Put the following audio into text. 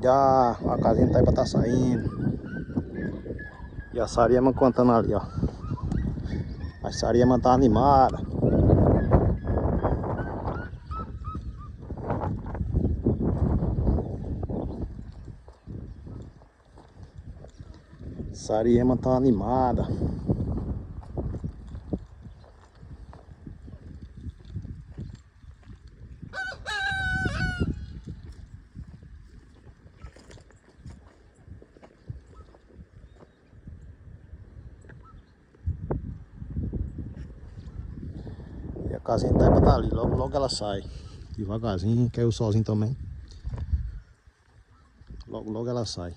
Já a casinha tá aí pra tá saindo. E a Sariema contando ali, ó. A Sariema tá animada. Sariema tá animada. E a casinha tá aí pra tá ali. Logo, logo ela sai. Devagarzinho, quer o solzinho também. Logo, logo ela sai.